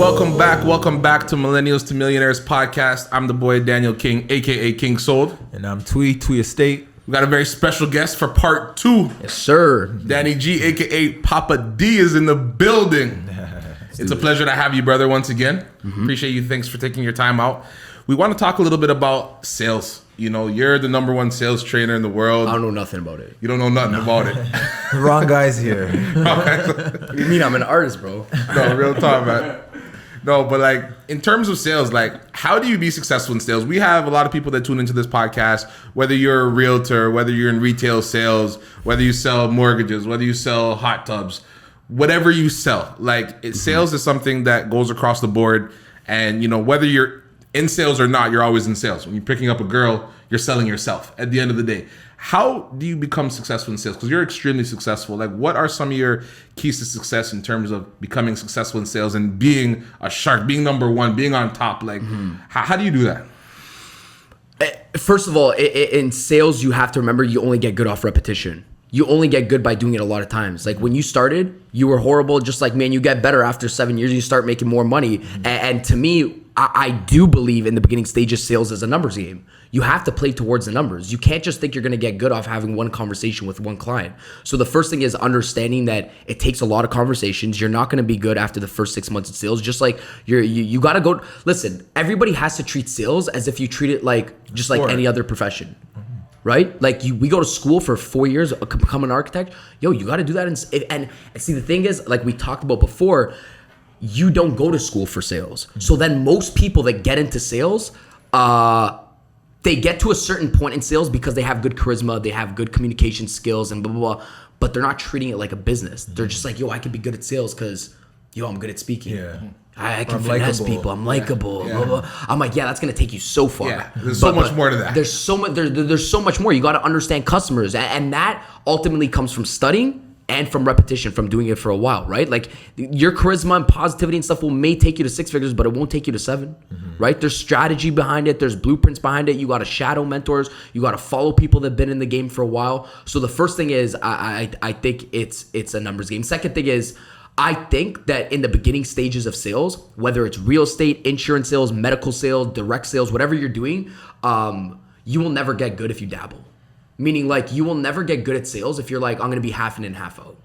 Welcome back to Millennials to Millionaires podcast. I'm the boy Daniel King, aka King Sold. And I'm Twee Estate. We got a very special guest for part 2. Yes, sir. Danny G, aka Papa D, is in the building. It's a pleasure to have you, brother, once again. Appreciate you. Thanks for taking your time out. We want to talk a little bit about sales. You know, you're the #1 sales trainer in the world. I don't know nothing about it. You don't know nothing about it. The wrong guy's here. What do you mean? I'm an artist, bro. No, real talk, man. No, but like in terms of sales, like how do you be successful in sales? We have a lot of people that tune into this podcast, whether you're a realtor, whether you're in retail sales, whether you sell mortgages, whether you sell hot tubs, whatever you sell. Like sales is something that goes across the board. And, you know, whether you're in sales or not, you're always in sales. When you're picking up a girl, you're selling yourself at the end of the day. How do you become successful in sales? Because you're extremely successful. Like, what are some of your keys to success in terms of becoming successful in sales and being a shark, being #1, being on top? Like, how do you do that? First of all, in sales, you have to remember you only get good off repetition. You only get good by doing it a lot of times. Like when you started, you were horrible, just like, man, you get better after 7 years, you start making more money. And to me, I do believe in the beginning stages, sales is a numbers game. You have to play towards the numbers. You can't just think you're going to get good off having one conversation with one client. So the first thing is understanding that it takes a lot of conversations. You're not going to be good after the first 6 months of sales. Just like you got to go. Listen, everybody has to treat sales as if you treat it like just like any other profession. Right? Like we go to school for 4 years, become an architect. Yo, you got to do that. And see, the thing is, like we talked about before, you don't go to school for sales. So then most people that get into sales, they get to a certain point in sales because they have good charisma, they have good communication skills and blah, blah, blah. But they're not treating it like a business. They're just like, yo, I could be good at sales because, yo, I'm good at speaking. Yeah. I can finesse people. I'm likable. Yeah. Blah, blah. I'm like, yeah, that's gonna take you so far. Yeah, there's so much more to that. There's so much. There's so much more. You got to understand customers, and that ultimately comes from studying and from repetition, from doing it for a while, right? Like your charisma and positivity and stuff may take you to 6 figures, but it won't take you to 7, right? There's strategy behind it. There's blueprints behind it. You got to shadow mentors. You got to follow people that've been in the game for a while. So the first thing is, I think it's a numbers game. Second thing is, I think that in the beginning stages of sales, whether it's real estate, insurance sales, medical sales, direct sales, whatever you're doing, you will never get good if you dabble. Meaning like you will never get good at sales if you're like, I'm going to be half in and half out.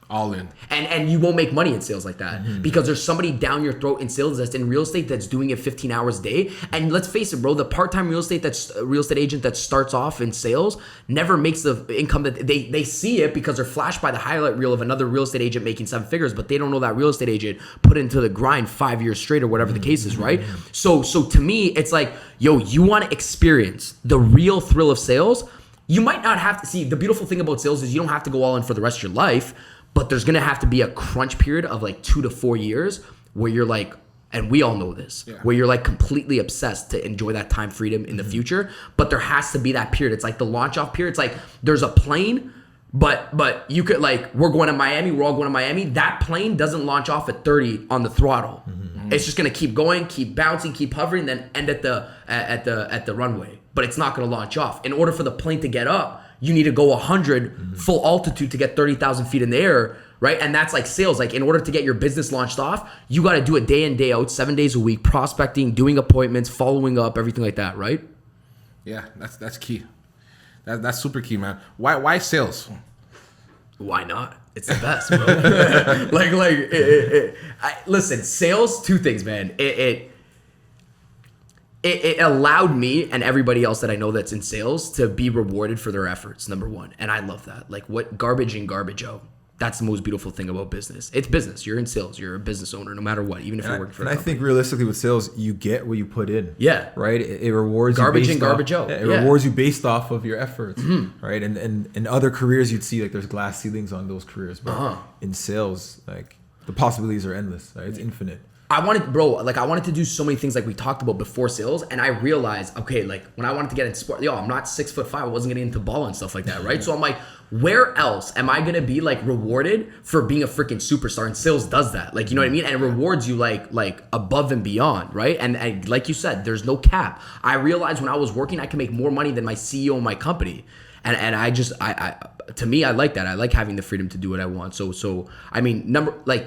All in. And you won't make money in sales like that because there's somebody down your throat in sales that's in real estate that's doing it 15 hours a day. And let's face it, bro, the part-time real estate agent that starts off in sales never makes the income that they see it because they're flashed by the highlight reel of another real estate agent making 7 figures, but they don't know that real estate agent put into the grind 5 years straight or whatever the case is, right? So to me, it's like, yo, you want to experience the real thrill of sales. You might not have to see, the beautiful thing about sales is you don't have to go all in for the rest of your life, but there's going to have to be a crunch period of like 2 to 4 years where you're like, and we all know this, where you're like completely obsessed to enjoy that time freedom in the future. But there has to be that period. It's like the launch off period. It's like there's a plane, but you could like, we're going to Miami. We're all going to Miami. That plane doesn't launch off at 30 on the throttle. It's just going to keep going, keep bouncing, keep hovering, then end at the runway. But it's not going to launch off. In order for the plane to get up, you need to go 100 full altitude to get 30,000 feet in the air, right? And that's like sales. Like in order to get your business launched off, you got to do it day in, day out, 7 days a week, prospecting, doing appointments, following up, everything like that, right? Yeah, that's key. That's super key, man. Why sales? Why not? It's the best, bro. Listen, sales, 2 things, man. It allowed me and everybody else that I know that's in sales to be rewarded for their efforts, #1. And I love that. Like what garbage in, garbage out. That's the most beautiful thing about business. It's business. You're in sales. You're a business owner, no matter what, even if you're working for a company. I think realistically with sales, you get what you put in. Yeah. Right? It rewards garbage you in, garbage out. It rewards you based off of your efforts. Right? And in other careers, you'd see like there's glass ceilings on those careers. But in sales, like the possibilities are endless. Right? It's infinite. I wanted to do so many things like we talked about before sales, and I realized, okay, like when I wanted to get into sport, I'm not 6'5", I wasn't getting into ball and stuff like that, right? So I'm like, where else am I gonna be like rewarded for being a freaking superstar? And sales does that, like, you know what I mean? And it rewards you like above and beyond, right? And like you said, there's no cap. I realized when I was working, I could make more money than my CEO of my company. And I to me, I like that. I like having the freedom to do what I want. So I mean,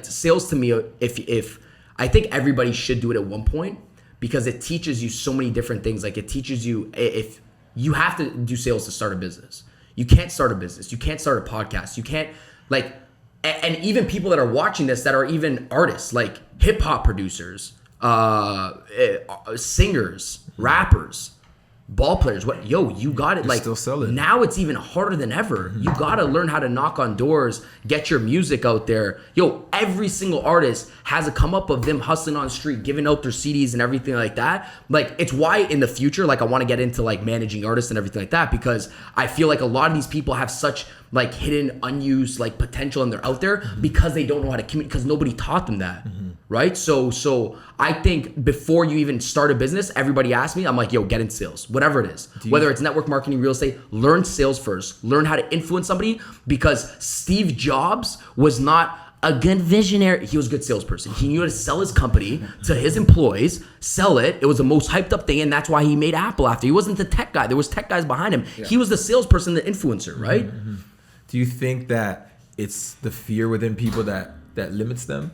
sales to me, if I think everybody should do it at one point because it teaches you so many different things. Like it teaches you if you have to do sales to start a business. You can't start a business. You can't start a podcast. You can't like, and even people that are watching this that are even artists, like hip hop producers, singers, rappers, ball players, you got it. You're like still selling. Now it's even harder than ever. You got to learn how to knock on doors, get your music out there. Every single artist has a come up of them hustling on the street, giving out their CDs and everything like that. Like it's why in the future, like I want to get into like managing artists and everything like that, because I feel like a lot of these people have such like hidden, unused like potential and they're out there because they don't know how to communicate because nobody taught them that. Right? So I think before you even start a business, everybody asks me, I'm like, get in sales, whatever it is. Whether it's network marketing, real estate, learn sales first. Learn how to influence somebody because Steve Jobs was not a good visionary. He was a good salesperson. He knew how to sell his company to his employees, sell it. It was the most hyped up thing, and that's why he made Apple after. He wasn't the tech guy. There was tech guys behind him. Yeah. He was the salesperson, the influencer, right? Mm-hmm. Do you think that it's the fear within people that limits them?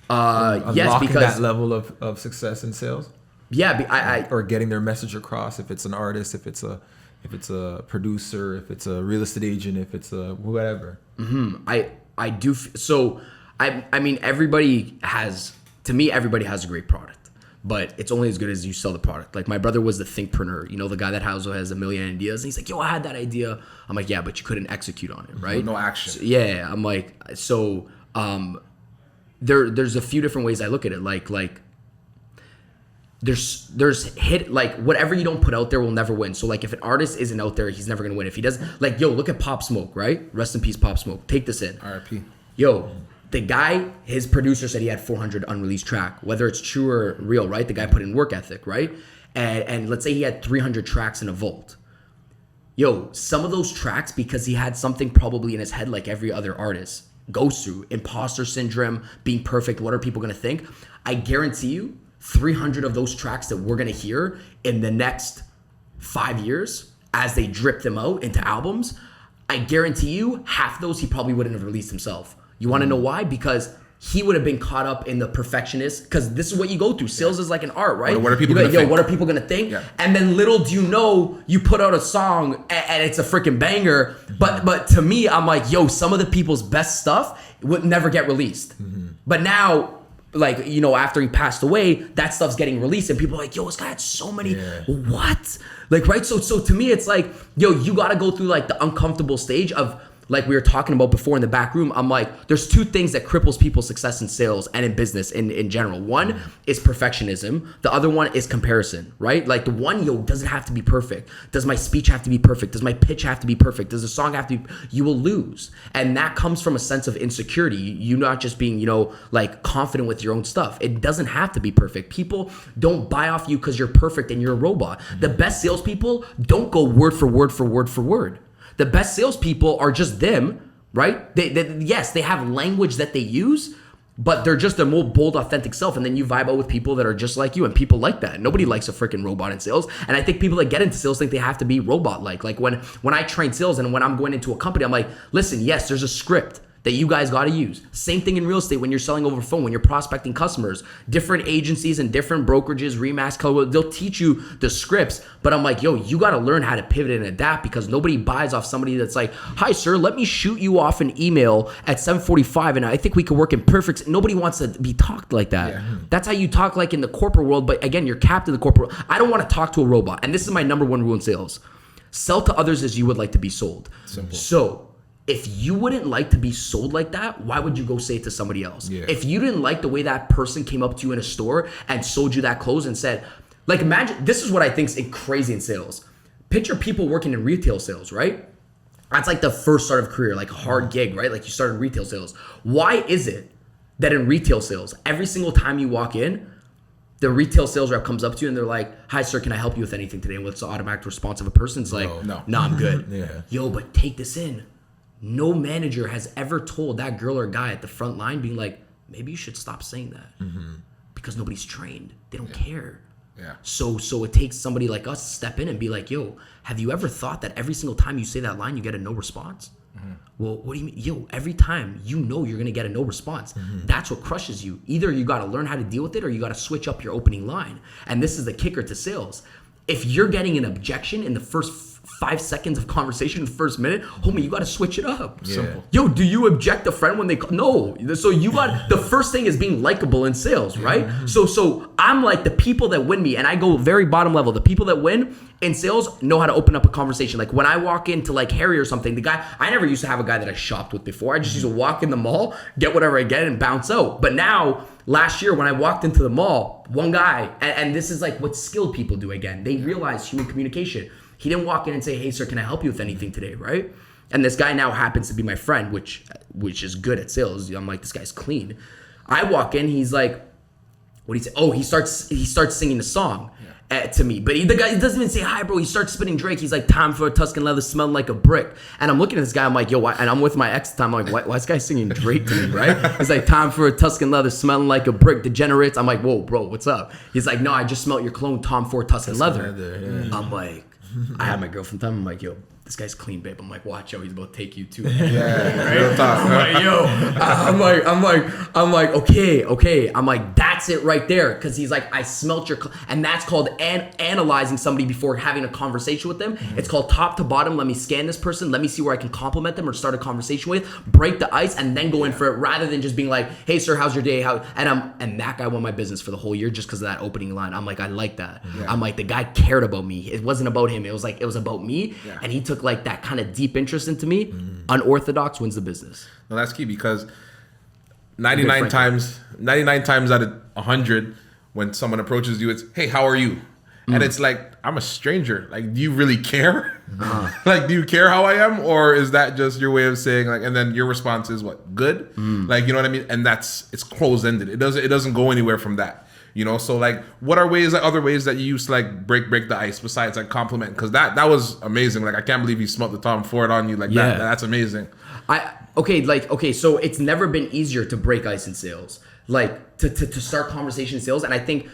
Yes, because that level of success in sales. Yeah, or getting their message across. If it's an artist, if it's a producer, if it's a real estate agent, if it's a whatever. I do. So I mean, everybody has a great product, but it's only as good as you sell the product. Like my brother was the thinkpreneur, the guy that has a million ideas. And he's like, I had that idea. I'm like, yeah, but you couldn't execute on it, right? No action. So, yeah, I'm like, so. There's a few different ways I look at it. Like there's hit, like whatever you don't put out there will never win. So like if an artist isn't out there, he's never gonna win. If he does, like look at Pop Smoke, right? Rest in peace, Pop Smoke. Take this in. R.I.P. The guy, his producer said he had 400 unreleased track. Whether it's true or real, right? The guy put in work ethic, right? And let's say he had 300 tracks in a vault. Some of those tracks, because he had something probably in his head like every other artist goes through, imposter syndrome, being perfect, what are people going to think? I guarantee you 300 of those tracks that we're going to hear in the next 5 years as they drip them out into albums, I guarantee you half those he probably wouldn't have released himself. You want to know why? Because he would have been caught up in the perfectionist, because this is what you go through. Sales is like an art, right? What are people going to think? What are people going to think? Yeah. And then little do you know, you put out a song and it's a freaking banger. But to me, I'm like, some of the people's best stuff would never get released. But now, like, after he passed away, that stuff's getting released and people are like, this guy had so many. Yeah. What? Like, right? So to me, it's like, you got to go through like the uncomfortable stage of, like we were talking about before in the back room, I'm like, there's two things that cripples people's success in sales and in business in general. One is perfectionism. The other one is comparison, right? Like the one, does it have to be perfect? Does my speech have to be perfect? Does my pitch have to be perfect? Does the song have to be, you will lose. And that comes from a sense of insecurity. You not just being, like confident with your own stuff. It doesn't have to be perfect. People don't buy off you because you're perfect and you're a robot. The best salespeople don't go word for word for word for word. The best salespeople are just them, right? Yes, they have language that they use, but they're just their more bold, authentic self. And then you vibe out with people that are just like you, and people like that. Nobody likes a freaking robot in sales. And I think people that get into sales think they have to be robot-like. Like when I train sales and when I'm going into a company, I'm like, listen, yes, there's a script that you guys got to use. Same thing in real estate when you're selling over phone, when you're prospecting customers. Different agencies and different brokerages, Remax, they'll teach you the scripts. But I'm like, you got to learn how to pivot and adapt, because nobody buys off somebody that's like, hi, sir, let me shoot you off an email at 7:45 and I think we could work in perfect. Nobody wants to be talked like that. Yeah. That's how you talk like in the corporate world. But again, you're capped in the corporate world. I don't want to talk to a robot. And this is my number one rule in sales. Sell to others as you would like to be sold. Simple. So if you wouldn't like to be sold like that, why would you go say it to somebody else? Yeah. If you didn't like the way that person came up to you in a store and sold you that clothes and said, like, imagine, this is what I think is crazy in sales. Picture people working in retail sales, right? That's like the first start of career, like hard gig, right? Like you started retail sales. Why is it that in retail sales, every single time you walk in, the retail sales rep comes up to you and they're like, hi, sir, can I help you with anything today? And what's the automatic response of a person? It's like, no, I'm good. Yeah. But take this in. No manager has ever told that girl or guy at the front line being like, maybe you should stop saying that, because nobody's trained. They don't care. Yeah. So it takes somebody like us to step in and be like, have you ever thought that every single time you say that line, you get a no response? Well, what do you mean? Yo, every time you know you're going to get a no response. That's what crushes you. Either you got to learn how to deal with it or you got to switch up your opening line. And this is the kicker to sales. If you're getting an objection in the first 5 seconds of conversation, the first minute, homie, you got to switch it up. Simple. Yo, do you object a friend when they call? No. So you got, the first thing is being likable in sales, right? So I'm like, the people that win me, and I go very bottom level, the people that win in sales know how to open up a conversation. Like when I walk into like Harry or something, the guy, I never used to have a guy that I shopped with before. I just used to walk in the mall, get whatever I get and bounce out. But now, last year when I walked into the mall, one guy, and this is like what skilled people do again, they realize human communication. He didn't walk in and say, hey, sir, can I help you with anything today, right? And this guy now happens to be my friend, which is good at sales. I'm like, this guy's clean. I walk in, he's like, what do you say? Oh, he starts singing a song to me. But the guy doesn't even say hi, bro. He starts spitting Drake. He's like, time for a Tuscan leather smelling like a brick. And I'm looking at this guy. I'm like, yo, why? And I'm with my ex at the time. I'm like, why is this guy singing Drake to me, right? He's like, time for a Tuscan leather smelling like a brick. Degenerates. I'm like, whoa, bro, what's up? He's like, no, I just smelled your cologne, Tom Ford Tuscan leather. Yeah. I'm like, I had my girlfriend time. I'm like, yo, this guy's clean, babe. I'm like, watch out, he's about to take you too. Yeah, real talk. I'm like, yo, I'm like, okay. I'm like, that's it right there. Cause he's like, I smelt your, and that's called analyzing somebody before having a conversation with them. It's called top to bottom. Let me scan this person. Let me see where I can compliment them or start a conversation with, break the ice, and then go in for it rather than just being like, hey sir, how's your day? And that guy won my business for the whole year just because of that opening line. I'm like, I like that. I'm like, the guy cared about me. It wasn't about him. It was about me. And he took like that kind of deep interest into me. Unorthodox wins the business. No, that's key because 99 times out of 100 when someone approaches you, it's, hey, how are you? And it's like, I'm a stranger. Like, do you really care? Like, do you care how I am? Or is that just your way of saying like, and then your response is what? Good? Like, you know what I mean? And it's closed-ended. It doesn't go anywhere from that. You know, so like, what are other ways that you use to like break the ice besides like compliment? Because that was amazing. Like, I can't believe you smelled the Tom Ford on you like that. That's amazing. So it's never been easier to break ice in sales, like to start conversation in sales. And I think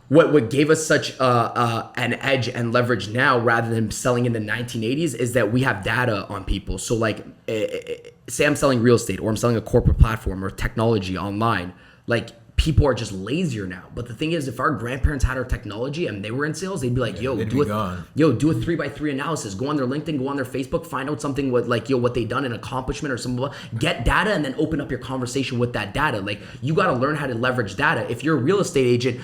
what gave us such an edge and leverage now rather than selling in the 1980s is that we have data on people. So like, say I'm selling real estate or I'm selling a corporate platform or technology online, like, people are just lazier now. But the thing is, if our grandparents had our technology and they were in sales, they'd be like, do a 3x3 analysis. Go on their LinkedIn, go on their Facebook, find out something what they done, an accomplishment or something. Get data and then open up your conversation with that data. Like, you got to learn how to leverage data. If you're a real estate agent,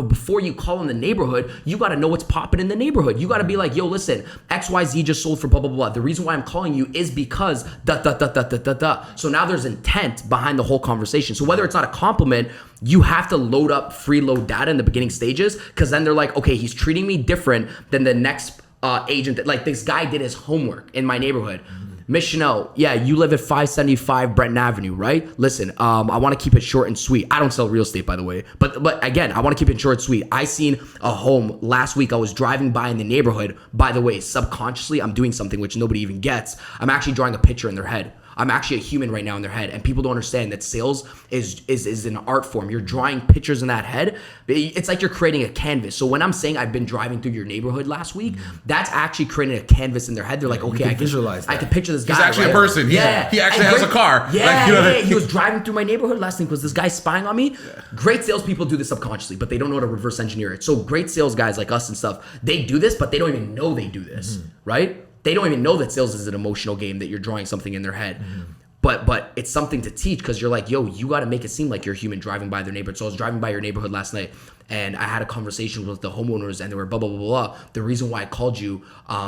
before you call in the neighborhood, you got to know what's popping in the neighborhood. You got to be like, yo, listen, XYZ just sold for blah, blah, blah. The reason why I'm calling you is because So now there's intent behind the whole conversation. So whether it's not a compliment, you have to load up freeload data in the beginning stages, because then they're like, okay, he's treating me different than the next agent. Like, this guy did his homework in my neighborhood. Miss Chanel, yeah, you live at 575 Brenton Avenue, right? Listen, I want to keep it short and sweet. I don't sell real estate, by the way. But again, I want to keep it short and sweet. I seen a home last week. I was driving by in the neighborhood. By the way, subconsciously, I'm doing something which nobody even gets. I'm actually drawing a picture in their head. I'm actually a human right now in their head, and people don't understand that sales is an art form. You're drawing pictures in that head. It's like you're creating a canvas. So when I'm saying I've been driving through your neighborhood last week, that's actually creating a canvas in their head. They're like, okay, I can visualize that. I can picture this guy. He's actually a person. He actually has a car. He was driving through my neighborhood last week. Was this guy spying on me? Great salespeople do this subconsciously, but they don't know how to reverse engineer it. So great sales guys like us and stuff, they do this, but they don't even know they do this, right? They don't even know that sales is an emotional game, that you're drawing something in their head. But it's something to teach, because you're like, yo, you got to make it seem like you're human driving by their neighborhood. So I was driving by your neighborhood last night, and I had a conversation with the homeowners, and they were blah, blah, blah, blah. The reason why I called you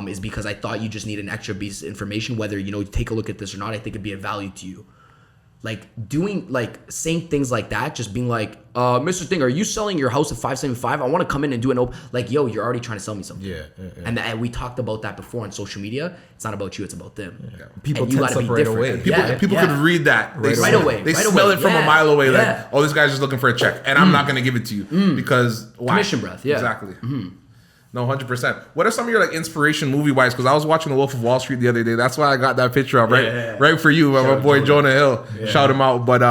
is because I thought you just need an extra piece of information, whether, you take a look at this or not. I think it'd be of value to you. Like, saying things like that, just being like, Mr. Thing, are you selling your house at 575? I want to come in and do an open. Like, yo, you're already trying to sell me something. Yeah. And we talked about that before on social media. It's not about you, it's about them. Yeah. People tense up right away. People could read that right away. They smell it from a mile away. Like, oh, this guy's just looking for a check, and I'm not going to give it to you because why? Commission breath. Yeah, exactly. No, 100%. What are some of your like inspiration movie wise? Because I was watching The Wolf of Wall Street the other day. That's why I got that picture up, right? Right for you, my boy Jonah Hill. Shout him out. But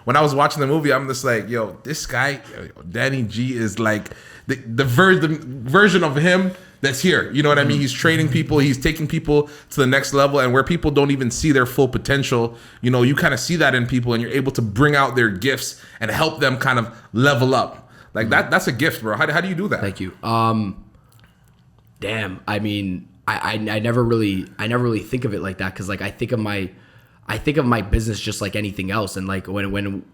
when I was watching the movie, I'm just like, yo, this guy, Danny G, is like the version of him that's here. You know what I mean? He's training people. He's taking people to the next level, and where people don't even see their full potential, you know, you kind of see that in people, and you're able to bring out their gifts and help them kind of level up. Like that's a gift, bro. How do you do that? Thank you. Damn. I mean, I never really think of it like that, because like I think of my business just like anything else, and like when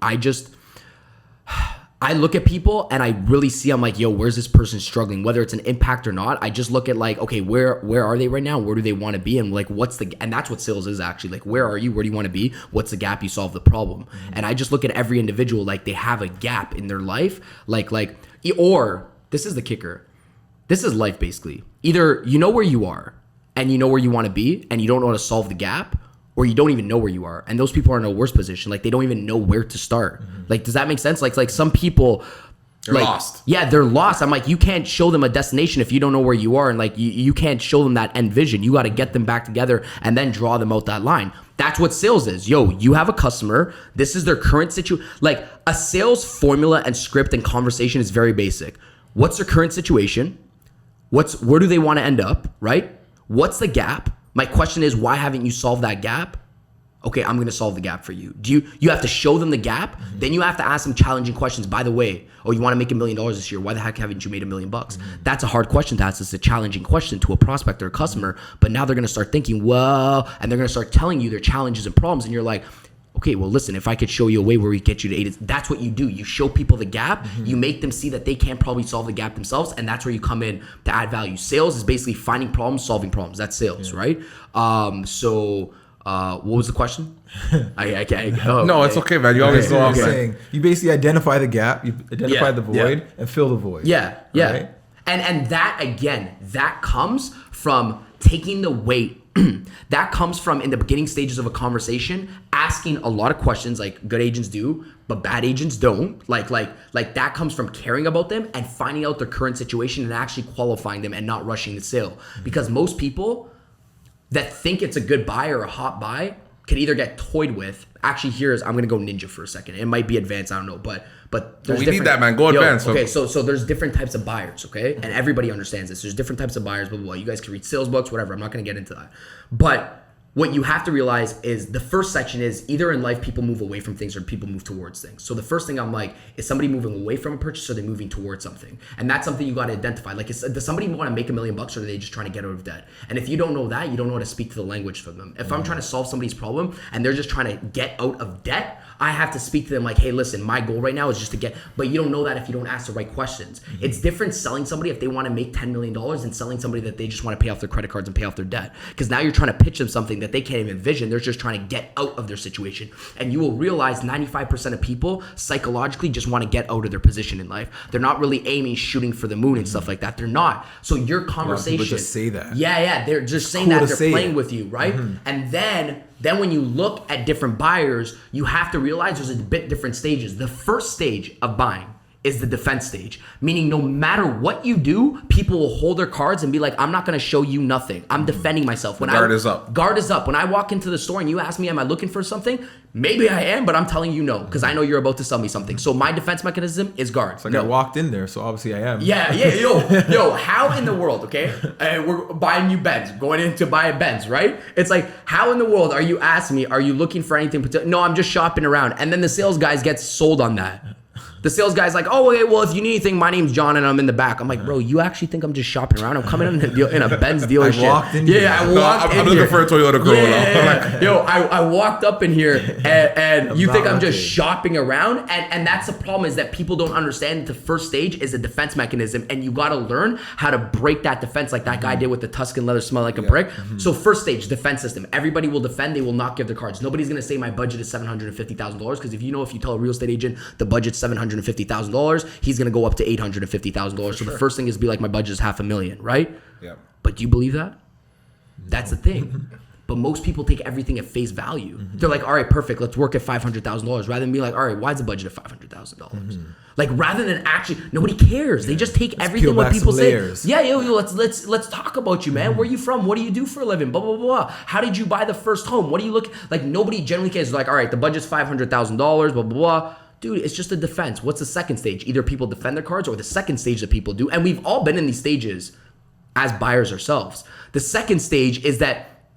I look at people and I really see, I'm like, yo, where's this person struggling? Whether it's an impact or not, I just look at like, okay, where are they right now? Where do they want to be? And like, and that's what sales is actually. Like, where are you? Where do you want to be? What's the gap? You solve the problem. And I just look at every individual like they have a gap in their life. Or this is the kicker. This is life basically. Either you know where you are and you know where you want to be and you don't know how to solve the gap, or you don't even know where you are. And those people are in a worse position. Like, they don't even know where to start. Like, does that make sense? Like some people, they're lost. Yeah, they're lost. I'm like, you can't show them a destination if you don't know where you are. And like, you can't show them that end vision. You got to get them back together and then draw them out that line. That's what sales is. Yo, you have a customer. This is their current situation. Like, a sales formula and script and conversation is very basic. What's their current situation? Where do they want to end up, right? What's the gap? My question is, why haven't you solved that gap? Okay, I'm going to solve the gap for you. You have to show them the gap. Then you have to ask them challenging questions. By the way, you want to make $1 million this year. Why the heck haven't you made $1 million? That's a hard question to ask. It's a challenging question to a prospect or a customer. But now they're going to start thinking, well, and they're going to start telling you their challenges and problems. And you're like, okay, well, listen, if I could show you a way where we get you to 8, that's what you do. You show people the gap. You make them see that they can't probably solve the gap themselves. And that's where you come in to add value. Sales is basically finding problems, solving problems. That's sales, right? What was the question? No, it's okay, man. You always go on. Saying you basically identify the gap, you identify the void, and fill the void. Yeah. Right? And that, again, that comes from taking the weight. That comes from, in the beginning stages of a conversation, asking a lot of questions like good agents do, but bad agents don't. Like that comes from caring about them and finding out their current situation and actually qualifying them and not rushing the sale. Because most people that think it's a good buy or a hot buy can either get toyed with. Actually, I'm gonna go ninja for a second. It might be advanced, I don't know, but we need that, man. Go advanced. Okay, so there's different types of buyers, okay? And everybody understands this. There's different types of buyers, blah, blah, blah. You guys can read sales books, whatever. I'm not gonna get into that. But what you have to realize is the first section is either in life people move away from things or people move towards things. So the first thing I'm like, is somebody moving away from a purchase or are they moving towards something? And that's something you got to identify. Like, does somebody want to make $1 million or are they just trying to get out of debt? And if you don't know that, you don't know how to speak to the language for them. If I'm trying to solve somebody's problem and they're just trying to get out of debt, I have to speak to them like, hey, listen, my goal right now is just to get, but you don't know that if you don't ask the right questions. It's different selling somebody if they want to make $10 million than selling somebody that they just want to pay off their credit cards and pay off their debt. Because now you're trying to pitch them something that they can't even envision. They're just trying to get out of their situation. And you will realize 95% of people psychologically just want to get out of their position in life. They're not really aiming, shooting for the moon and stuff like that. They're not. So your conversation. People just say that. Yeah. They're just saying that. They're playing with you, right? And then when you look at different buyers, you have to realize there's a bit different stages. The first stage of buying is the defense stage, meaning no matter what you do, people will hold their cards and be like, I'm not going to show you nothing. I'm defending myself. Guard is up. Guard is up. When I walk into the store and you ask me, am I looking for something? Maybe I am, but I'm telling you no, because I know you're about to sell me something. So my defense mechanism is guard. It's like I walked in there, so obviously I am. Yeah, yo, how in the world, okay? We're buying new Benz, going in to buy a Benz, right? It's like, how in the world are you asking me, are you looking for anything particular? No, I'm just shopping around. And then the sales guys get sold on that. The sales guy's like, oh, okay, well, if you need anything, my name's John and I'm in the back. I'm like, bro, you actually think I'm just shopping around? I'm coming in a Benz dealership. I walked in here. Yeah, I walked in I'm looking for a Toyota Corolla. Yeah. Yo, I walked up in here and you think I'm just shopping around? And that's the problem, is that people don't understand that the first stage is a defense mechanism and you got to learn how to break that defense like that guy did with the Tuscan leather smell like a brick. So first stage, defense system. Everybody will defend. They will not give their cards. Nobody's going to say my budget is $750,000 because if you tell a real estate agent the budget's $750,000, he's going to go up to $850,000. So the first thing is be like, my budget is $500,000, right? Yeah. But do you believe that? That's the thing. But most people take everything at face value. They're like, all right, perfect. Let's work at $500,000 rather than be like, all right, why is the budget at $500,000? Like, rather than actually, nobody cares. They just take everything what people say. Yeah, let's talk about you, man. Where are you from? What do you do for a living? Blah, blah, blah. How did you buy the first home? What do you look like? Nobody generally cares. They're like, all right, the budget's $500,000, blah, blah, blah. Dude, it's just a defense. What's the second stage? Either people defend their cards or the second stage that people do. And we've all been in these stages as buyers ourselves. The second stage is that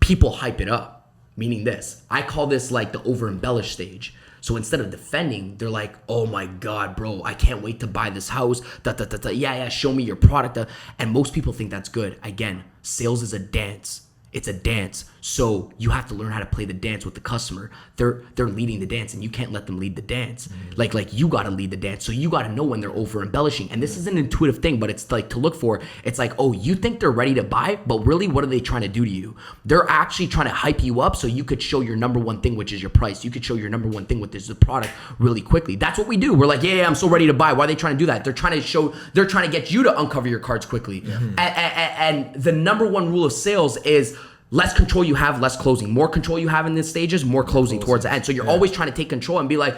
people hype it up, meaning this. I call this like the over embellish stage. So instead of defending, they're like, oh my God, bro, I can't wait to buy this house. Yeah, show me your product. And most people think that's good. Again, sales is a dance. It's a dance. So you have to learn how to play the dance with the customer. They're leading the dance and you can't let them lead the dance. Like you got to lead the dance. So you got to know when they're over embellishing. And this is an intuitive thing, but it's like to look for. It's like, oh, you think they're ready to buy, but really what are they trying to do to you? They're actually trying to hype you up so you could show your number one thing, which is your price. You could show your number one thing, which is the product, really quickly. That's what we do. We're like, yeah, I'm so ready to buy. Why are they trying to do that? They're trying to get you to uncover your cards quickly. And the number one rule of sales is less control you have, less closing. More control you have in these stages, more closing towards the end. So you're always trying to take control and be like,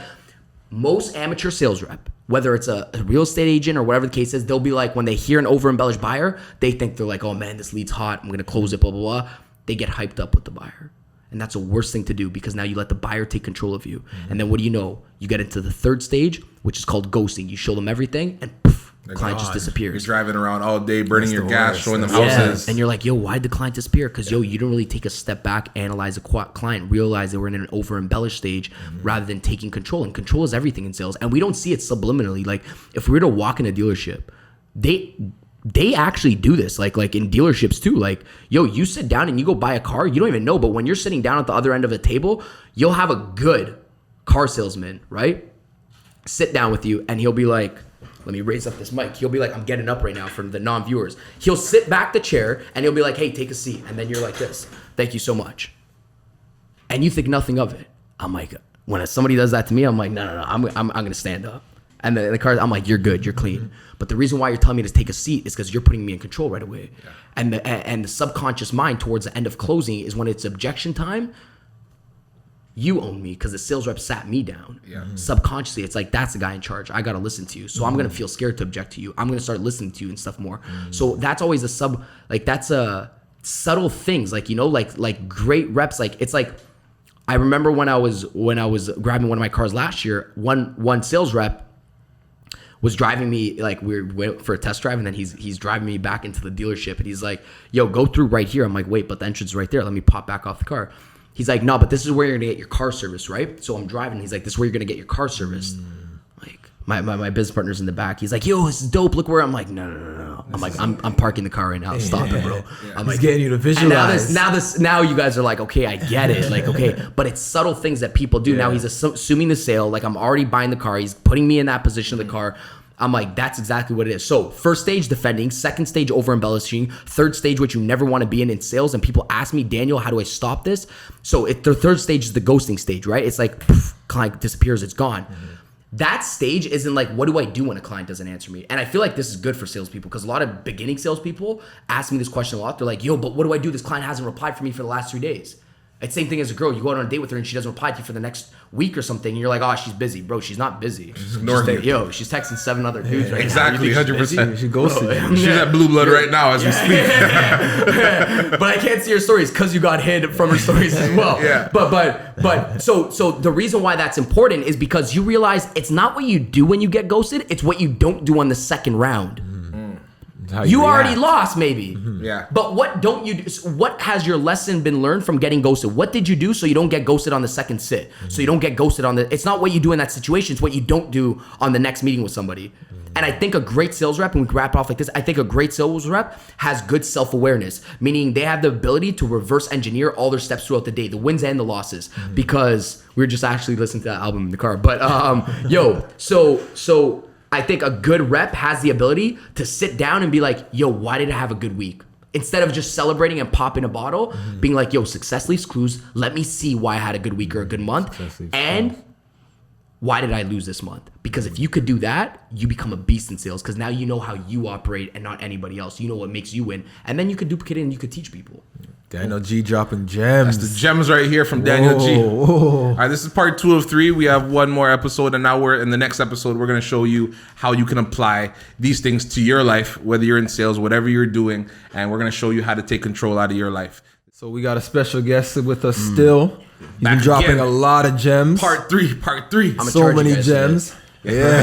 most amateur sales rep, whether it's a real estate agent or whatever the case is, they'll be like, when they hear an over embellished buyer, they think they're like, oh man, this lead's hot. I'm going to close it, blah, blah, blah. They get hyped up with the buyer. And that's the worst thing to do because now you let the buyer take control of you. And then what do you know? You get into the third stage, which is called ghosting. You show them everything and poof, the client just disappears. You're driving around all day, burning your gas, showing them houses. And you're like, yo, why'd the client disappear? Because, you didn't really take a step back, analyze a client, realize they were in an over-embellished stage rather than taking control. And control is everything in sales. And we don't see it subliminally. Like, if we were to walk in a dealership, they actually do this. Like in dealerships too. Like, yo, you sit down and you go buy a car, you don't even know. But when you're sitting down at the other end of the table, you'll have a good car salesman, right? Sit down with you and he'll be like, let me raise up this mic. He'll be like, I'm getting up right now for the non-viewers. He'll sit back the chair and he'll be like, hey, take a seat. And then you're like this. Thank you so much. And you think nothing of it. I'm like, when somebody does that to me, I'm like, no, I'm going to stand up. And the car, I'm like, you're good, you're clean. But the reason why you're telling me to take a seat is because you're putting me in control right away. Yeah. And the subconscious mind towards the end of closing is when it's objection time. You own me because the sales rep sat me down. Subconsciously, it's like, that's the guy in charge. I got to listen to you. So I'm going to feel scared to object to you. I'm going to start listening to you and stuff more. So that's always that's a subtle things. Like, like great reps. Like, it's like, I remember when I was grabbing one of my cars last year, one sales rep was driving me, like we went for a test drive and then he's driving me back into the dealership and he's like, yo, go through right here. I'm like, wait, but the entrance is right there. Let me pop back off the car. He's like, no, but this is where you're gonna get your car service, right? So I'm driving. He's like, this is where you're gonna get your car service. Like my business partner's in the back. He's like, yo, this is dope. Look where I'm like, no. I'm like, I'm parking the car right now. Stop it, bro. I'm like, getting you to visualize. Now you guys are like, okay, I get it. Like, okay, but it's subtle things that people do. Now he's assuming the sale. Like, I'm already buying the car. He's putting me in that position of the car. I'm like, that's exactly what it is. So first stage, defending. Second stage, over embellishing. Third stage, which you never want to be in sales. And people ask me, Daniel, how do I stop this? So the third stage is the ghosting stage, right? It's like, poof, client disappears, it's gone. That stage isn't like, what do I do when a client doesn't answer me? And I feel like this is good for salespeople because a lot of beginning salespeople ask me this question a lot. They're like, yo, but what do I do? This client hasn't replied for me for the last 3 days. It's the same thing as a girl. You go out on a date with her and she doesn't reply to you for the next week or something. And you're like, oh, she's busy. Bro, she's not busy. She's texting 7 other dudes right exactly, now. Exactly, 100%. She ghosted you. She's at Blue Blood right now as we speak. But I can't see her stories because you got hid from her stories as well. But so the reason why that's important is because you realize it's not what you do when you get ghosted. It's what you don't do on the second round. You already lost, maybe. Yeah. But what don't you do? What has your lesson been learned from getting ghosted? What did you do so you don't get ghosted on the second sit? So you don't get ghosted on it's not what you do in that situation. It's what you don't do on the next meeting with somebody. And I think a great sales rep, and we can wrap it off like this, I think a great sales rep has good self-awareness, meaning they have the ability to reverse engineer all their steps throughout the day, the wins and the losses, because we were just actually listening to that album in the car. But so I think a good rep has the ability to sit down and be like, yo, why did I have a good week? Instead of just celebrating and popping a bottle, being like, yo, success leaves clues. Let me see why I had a good week or a good month. And why did I lose this month? Because if you could do that, you become a beast in sales because now you know how you operate and not anybody else. You know what makes you win. And then you could duplicate it and you could teach people. Daniel G dropping gems. That's the gems right here from Daniel G. All right, this is part 2 of 3. We have one more episode, and now we're in the next episode. We're going to show you how you can apply these things to your life, whether you're in sales, whatever you're doing, and we're going to show you how to take control out of your life. So we got a special guest with us still. He's been dropping a lot of gems. Part 3. So many gems. Yeah.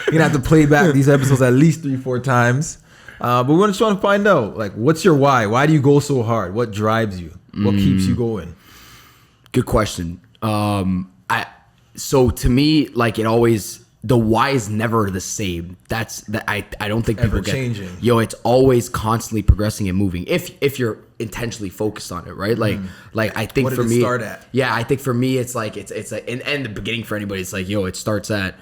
You're going to have to play back these episodes at least 3-4 times. But we just want to find out, like, what's your why? Why do you go so hard? What drives you? What keeps you going? Good question. So to me, like, it always, the why is never the same. I don't think people get. Ever-changing. It's always constantly progressing and moving. If you're intentionally focused on it, right? Like I think What for did it me, start at? yeah, I think for me, it's like it's like in the beginning for anybody, it's like it starts at,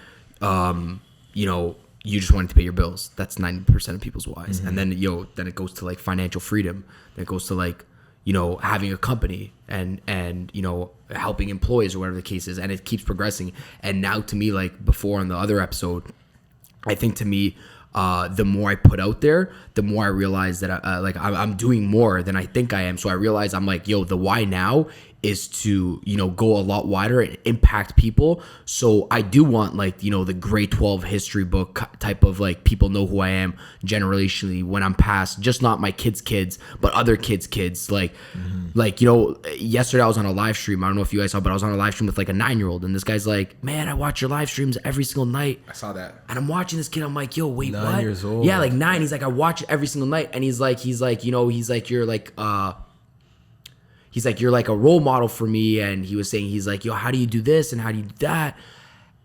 you just wanted to pay your bills. That's 90% of people's whys, and then then it goes to like financial freedom. Then it goes to like having a company and helping employees or whatever the case is, and it keeps progressing. And now to me, like before on the other episode, I think to me, the more I put out there, the more I realize that I'm doing more than I think I am. So I realize I'm like, the why now is to go a lot wider and impact people. So I do want like the grade 12 history book type of like people know who I am generationally when I'm past, just not my kids but other kids like yesterday I was on a live stream. I don't know if you guys saw, but I was on a live stream with like a 9-year-old, and this guy's like, man, I watch your live streams every single night. I saw that. And I'm watching this kid, I'm like, wait, 9 what? years old. Yeah, like 9. He's like, I watch it every single night. And he's like you're like a role model for me. And he was saying, he's like, how do you do this and how do you do that?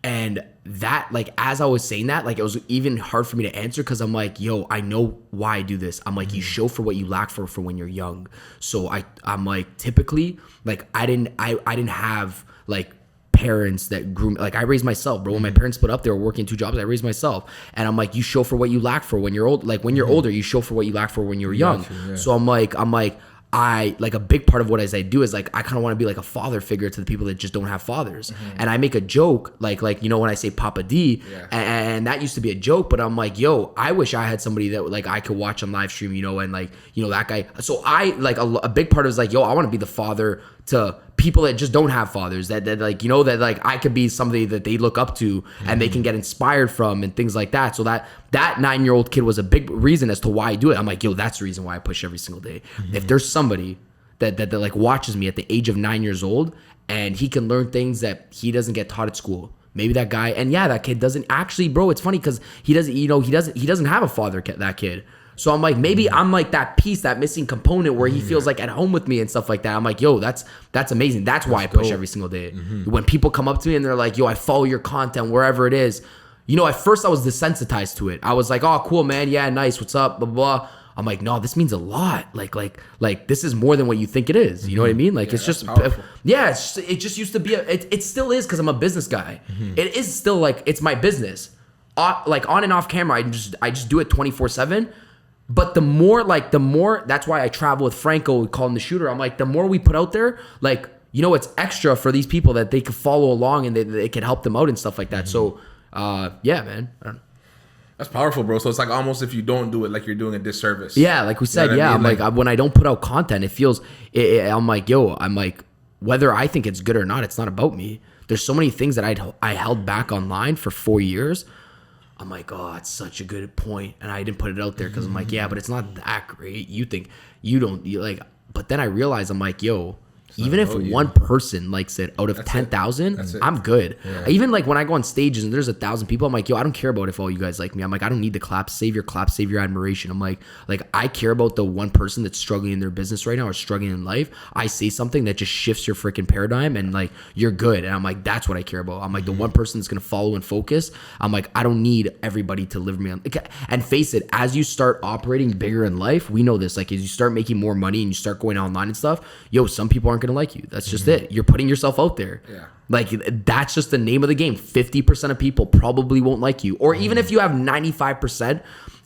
And that, like, as I was saying that, like, it was even hard for me to answer, because I'm like, I know why I do this. I'm like, you show for what you lack for when you're young. So I'm like, typically, like, I didn't have like parents that grew me. Like, I raised myself, bro. When my parents split up, they were working 2 jobs. I raised myself. And I'm like, you show for what you lack for when you're old. Like, when you're older, you show for what you lack for when you're young. Yeah. So I'm like, I like a big part of what I do is like I kind of want to be like a father figure to the people that just don't have fathers. And I make a joke like when I say Papa D, and that used to be a joke, but I'm like, I wish I had somebody that like I could watch on live stream, and like that guy. So I like a big part of it is like, I want to be the father to people that just don't have fathers, that like that like I could be somebody that they look up to and they can get inspired from and things like that. So that 9-year-old kid was a big reason as to why I do it. I'm like, that's the reason why I push every single day. If there's somebody that like watches me at the age of 9 years old and he can learn things that he doesn't get taught at school, maybe that guy, and that kid doesn't actually, bro, it's funny because he doesn't have a father, that kid. So I'm like, maybe I'm like that piece, that missing component where he feels like at home with me and stuff like that. I'm like, that's amazing. That's why I push every single day. When people come up to me and they're like, I follow your content wherever it is. At first I was desensitized to it. I was like, oh, cool, man. Yeah, nice. What's up? Blah, blah. I'm like, no, this means a lot. Like this is more than what you think it is. You know what I mean? Like, it's just, powerful. It just used to be, it still is, because I'm a business guy. It is still like, it's my business. Like on and off camera, I just do it 24/7. But the more, that's why I travel with Franco, we call him the shooter. I'm like, the more we put out there, like, it's extra for these people that they could follow along and they can help them out and stuff like that. So, man. That's powerful, bro. So it's like almost if you don't do it, like you're doing a disservice. Yeah, like we said, I'm like, when I don't put out content, it feels, I'm like, whether I think it's good or not, it's not about me. There's so many things that I held back online for 4 years. I'm like, it's such a good point, and I didn't put it out there because I'm like, but it's not that great. You think you don't like, but then I realized I'm like, even if one person likes it out of 10,000, I'm good. Yeah. Even like when I go on stages and there's 1,000 people, I'm like, I don't care about if all you guys like me. I'm like, I don't need the clap, save your admiration. I'm like I care about the one person that's struggling in their business right now or struggling in life. I say something that just shifts your freaking paradigm and like you're good. And I'm like, that's what I care about. I'm like the one person that's gonna follow and focus. I'm like, I don't need everybody to live me on. And face it, as you start operating bigger in life, we know this. Like as you start making more money and you start going online and stuff, some people aren't gonna like you. That's just it. You're putting yourself out there. Yeah. Like that's just the name of the game. 50% of people probably won't like you. Or even if you have 95%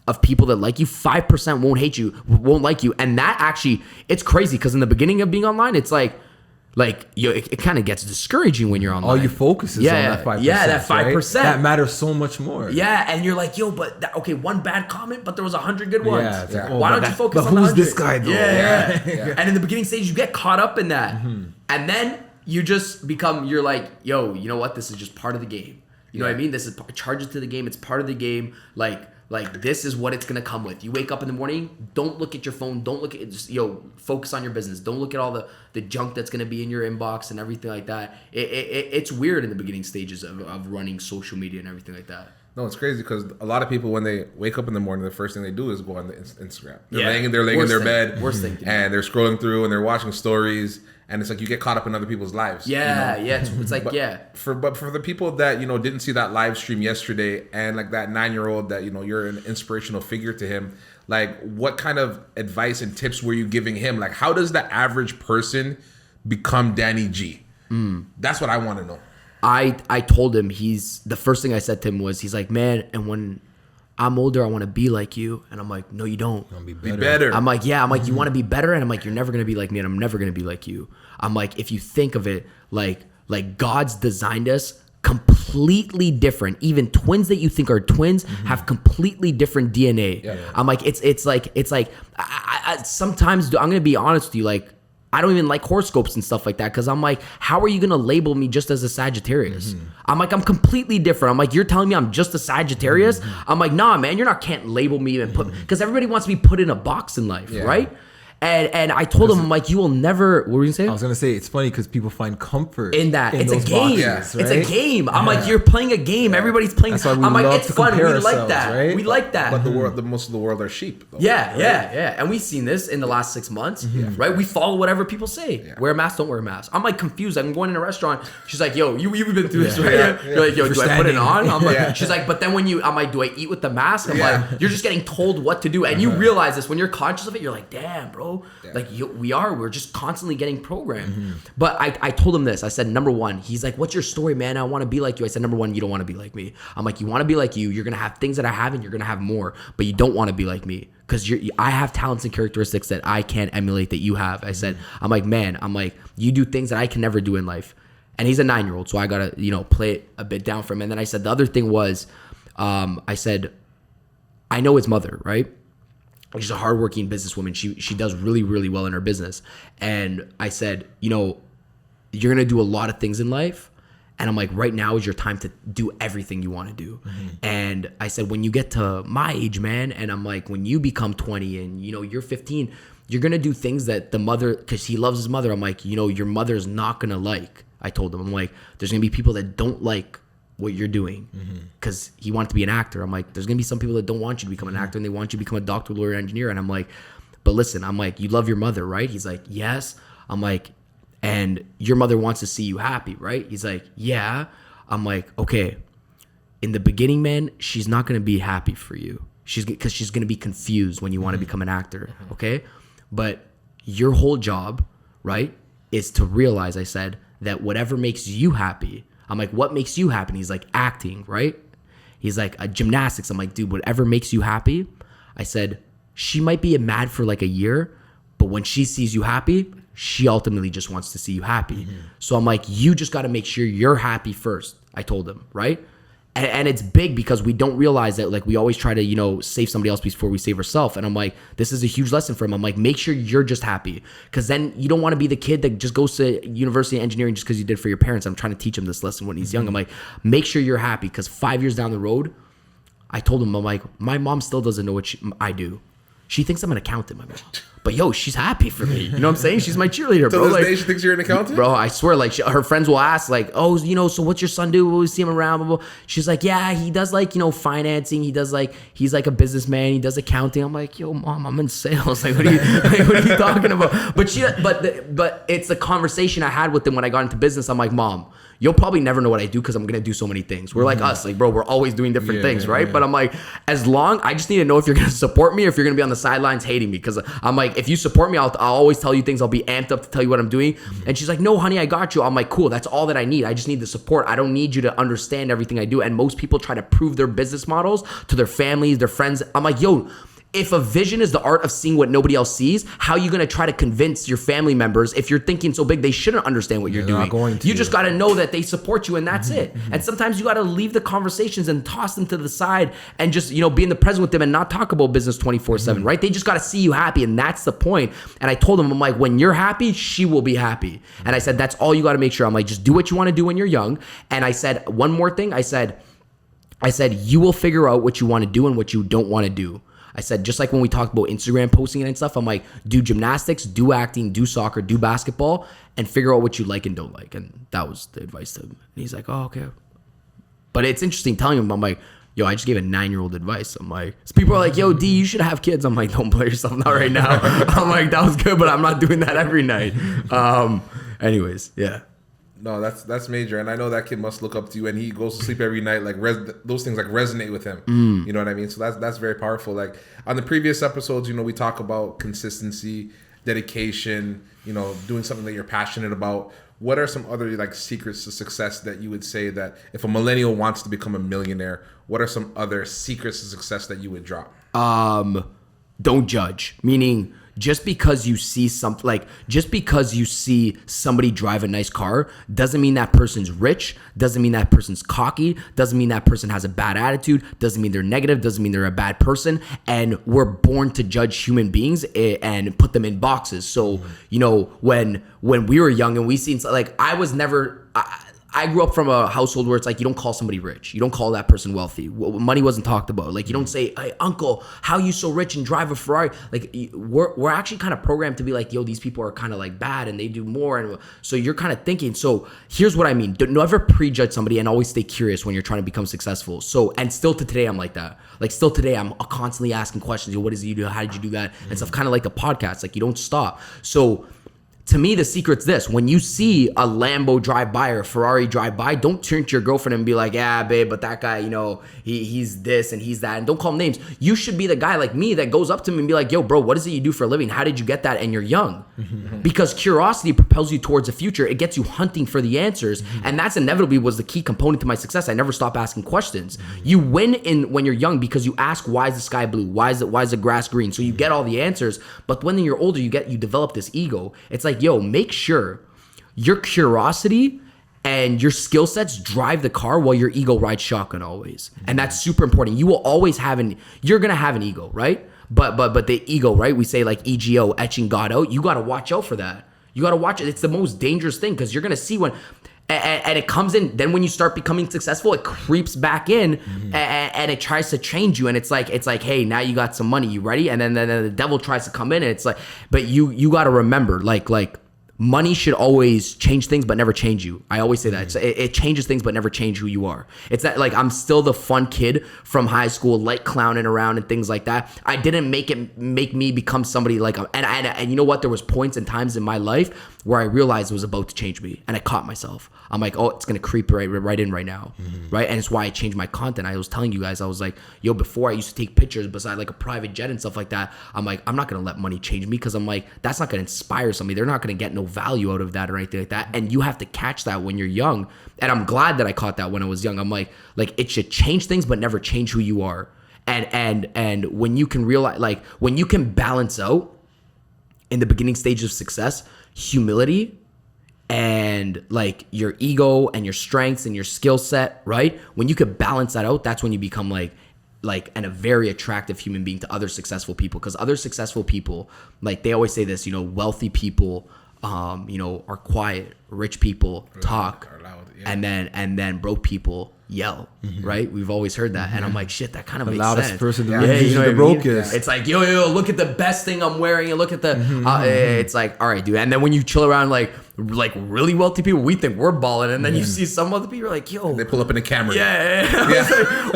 of people that like you, 5% won't like you. And that actually, it's crazy because in the beginning of being online, it's like it kind of gets discouraging when you're online. All you focus is on that 5%. Yeah, that 5%. Right? That matters so much more. Yeah, and you're like, one bad comment, but there was 100 good ones. Yeah, why don't you focus on the 100? Who's this guy though? Yeah. And in the beginning stage, you get caught up in that. And then you just become, you're like, you know what? This is just part of the game. You know what I mean? This is charge it to the game. It's part of the game. Like this is what it's gonna come with. You wake up in the morning, don't look at your phone, don't look at just focus on your business. Don't look at all the junk that's gonna be in your inbox and everything like that. It's weird in the beginning stages of running social media and everything like that. No, it's crazy because a lot of people, when they wake up in the morning, the first thing they do is go on the Instagram. They're laying in their bed, Worst thing. and they're scrolling through and they're watching stories, and it's like you get caught up in other people's lives. Yeah, it's like For the people that didn't see that live stream yesterday, and like that 9-year-old that you're an inspirational figure to him. Like, what kind of advice and tips were you giving him? Like, how does the average person become Danny G? That's what I want to know. I told him the first thing I said to him was, he's like, man, and when I'm older, I want to be like you. And I'm like, no, you don't. Be better. I'm like, yeah. I'm like, you want to be better? And I'm like, you're never going to be like me, and I'm never going to be like you. I'm like, if you think of it, like God's designed us completely different. Even twins that you think are twins have completely different DNA. Yeah. I'm like, it's like I sometimes I'm going to be honest with you, like, I don't even like horoscopes and stuff like that because I'm like, how are you going to label me just as a Sagittarius? I'm like, I'm completely different. I'm like, you're telling me I'm just a Sagittarius? I'm like, nah, man, can't label me and put, because everybody wants to be put in a box in life, right? And I told him, I'm like, you will never, what were you saying? I was going to say, it's funny because people find comfort in that. It's a game. Boxes, right? It's a game. I'm like, you're playing a game. Everybody's playing. That's why we I'm like, love it's to fun. We compare like that. right? We like that. But most of the world are sheep. Though, yeah, right? yeah. And we've seen this in the last 6 months, right? We follow whatever people say. Yeah. Wear a mask, don't wear a mask. I'm like confused. I'm going in a restaurant. She's like, yo, you've been through this, right? Yeah. You're like, yo, do I put it on? I'm like, she's like, but then I'm like, do I eat with the mask? I'm like, you're just getting told what to do. And you realize this when you're conscious of it, you're like, damn, bro. Like, we're just constantly getting programmed. But I told him this. I said, number one, he's like, what's your story, man? I want to be like you. I said, number one, you don't want to be like me. I'm like, you want to be like you. You're going to have things that I have and you're going to have more, but you don't want to be like me because I have talents and characteristics that I can't emulate that you have. I said, I'm like, man, you do things that I can never do in life. And he's a 9-year-old. So I got to, play it a bit down for him. And then I said, the other thing was, I said, I know his mother, right? She's a hardworking businesswoman. She does really, really well in her business. And I said, you're going to do a lot of things in life. And I'm like, right now is your time to do everything you want to do. And I said, when you get to my age, man, and I'm like, when you become 20 and, you're 15, you're going to do things that the mother, because he loves his mother. I'm like, your mother's not going to like. I told him, I'm like, there's going to be people that don't like what you're doing because he wanted to be an actor. I'm like, there's gonna be some people that don't want you to become an actor and they want you to become a doctor, lawyer, engineer. And I'm like, but listen, I'm like, you love your mother, right? He's like, yes. I'm like, and your mother wants to see you happy, right? He's like, yeah. I'm like, okay, in the beginning, man, she's not gonna be happy for you. Because she's gonna be confused when you want to become an actor, okay? But your whole job, right, is to realize, I said, that whatever makes you happy. I'm like, what makes you happy? He's like, acting, right? He's like, gymnastics. I'm like, dude, whatever makes you happy. I said, she might be mad for like a year, but when she sees you happy, she ultimately just wants to see you happy. So I'm like, you just got to make sure you're happy first. I told him, right? And it's big because we don't realize that, like, we always try to, save somebody else before we save ourselves. And I'm like, this is a huge lesson for him. I'm like, make sure you're just happy. Because then you don't want to be the kid that just goes to university of engineering just because you did for your parents. I'm trying to teach him this lesson when he's young. I'm like, make sure you're happy. Because 5 years down the road, I told him, I'm like, my mom still doesn't know what I do. She thinks I'm an accountant, my mom. But yo, she's happy for me. You know what I'm saying? She's my cheerleader, bro. To this day, she thinks you're an accountant? Bro, I swear, like, her friends will ask, like, oh, so what's your son do? Will we see him around? Blah, blah. She's like, yeah, he does, like, financing. He does, like, he's like a businessman. He does accounting. I'm like, yo, mom, I'm in sales. Like, what are you talking about? But it's the conversation I had with them when I got into business. I'm like, mom, you'll probably never know what I do because I'm going to do so many things. We're like us, like, bro, we're always doing different things, right? Yeah. But I'm like, I just need to know if you're going to support me or if you're going to be on the sidelines hating me. Because I'm like, if you support me, I'll always tell you things. I'll be amped up to tell you what I'm doing. And she's like, no, honey, I got you. I'm like, cool. That's all that I need. I just need the support. I don't need you to understand everything I do. And most people try to prove their business models to their families, their friends. I'm like, yo, if a vision is the art of seeing what nobody else sees, how are you going to try to convince your family members if you're thinking so big they shouldn't understand what you're doing? Not going to. You just got to know that they support you and that's it. And sometimes you got to leave the conversations and toss them to the side and just, be in the present with them and not talk about business 24/7, right? They just got to see you happy and that's the point. And I told them, I'm like, when you're happy, she will be happy. And I said, that's all you got to make sure. I'm like, just do what you want to do when you're young. And I said, one more thing. I said, you will figure out what you want to do and what you don't want to do. I said, just like when we talked about Instagram posting and stuff, I'm like, do gymnastics, do acting, do soccer, do basketball, and figure out what you like and don't like. And that was the advice to him. And he's like, oh, okay. But it's interesting telling him, I'm like, yo, I just gave a 9-year-old advice. I'm like, so people are like, yo, D, you should have kids. I'm like, don't play yourself not right now. I'm like, that was good, but I'm not doing that every night. Anyways, yeah. No, that's major, and I know that kid must look up to you, and he goes to sleep every night. Like those things like resonate with him. You know what I mean? So that's very powerful. Like on the previous episodes, you know, we talk about consistency, dedication. You know, doing something that you're passionate about. What are some other like secrets to success that you would say that if a millennial wants to become a millionaire, what are some other secrets to success that you would drop? Don't judge. Meaning, just because you see somebody drive a nice car doesn't mean that person's rich, doesn't mean that person's cocky, doesn't mean that person has a bad attitude, doesn't mean they're negative, doesn't mean they're a bad person. And we're born to judge human beings and put them in boxes. So, you know, when we were young and we seen, like, I grew up from a household where it's like, you don't call somebody rich. You don't call that person wealthy. Money wasn't talked about. Like, you don't say, hey, uncle, how are you so rich and drive a Ferrari? Like, we're actually kind of programmed to be like, yo, these people are kind of like bad and they do more. And so you're kind of thinking, so here's what I mean. Don't never prejudge somebody and always stay curious when you're trying to become successful. So, and still to today, I'm like that. Like, still today, I'm constantly asking questions. Yo, what is it you do? How did you do that? And stuff, kind of like a podcast. Like, you don't stop. So, to me, the secret's this. When you see a Lambo drive by or a Ferrari drive by, don't turn to your girlfriend and be like, yeah, babe, but that guy, you know, he's this and he's that. And don't call him names. You should be the guy like me that goes up to him and be like, yo, bro, what is it you do for a living? How did you get that? And you're young. Because curiosity propels you towards the future. It gets you hunting for the answers. And that's inevitably was the key component to my success. I never stop asking questions. You win when you're young because you ask, why is the sky blue? Why is the grass green? So you get all the answers. But when you're older, you develop this ego. It's like, yo, make sure your curiosity and your skill sets drive the car while your ego rides shotgun always. And that's super important. You will always you're going to have an ego, right? But the ego, right? We say like EGO, etching God out. You got to watch out for that. You got to watch it. It's the most dangerous thing because you're going to see when, and it comes in, then when you start becoming successful, it creeps back in and it tries to change you. And it's like, hey, now you got some money, you ready? And then the devil tries to come in and it's like, but you got to remember, like money should always change things, but never change you. I always say that. It changes things, but never change who you are. It's that, like, I'm still the fun kid from high school, like clowning around and things like that. I didn't make me become somebody like, and you know what? There was points and times in my life where I realized it was about to change me, and I caught myself. I'm like, oh, it's gonna creep right in right now, right? And it's why I changed my content. I was telling you guys, I was like, yo, before I used to take pictures beside like a private jet and stuff like that. I'm like, I'm not gonna let money change me because I'm like, that's not gonna inspire somebody. They're not gonna get no value out of that or anything like that. And you have to catch that when you're young. And I'm glad that I caught that when I was young. I'm like it should change things, but never change who you are. And when you can realize, like, when you can balance out in the beginning stages of success, humility and like your ego and your strengths and your skill set, right? When you could balance that out, that's when you become a very attractive human being to other successful people. Because other successful people, like they always say this, you know, wealthy people, you know, are quiet. Rich people talk, are loud, yeah. and then broke people yell, right? We've always heard that, and I'm like, shit, that kind of makes sense. The loudest person, you know, the brokest. It's like, yo, look at the best thing I'm wearing, and look at the. It's like, all right, dude. And then when you chill around like really wealthy people, we think we're balling, and then you see some other people like, yo, they pull up in a Camry. Yeah.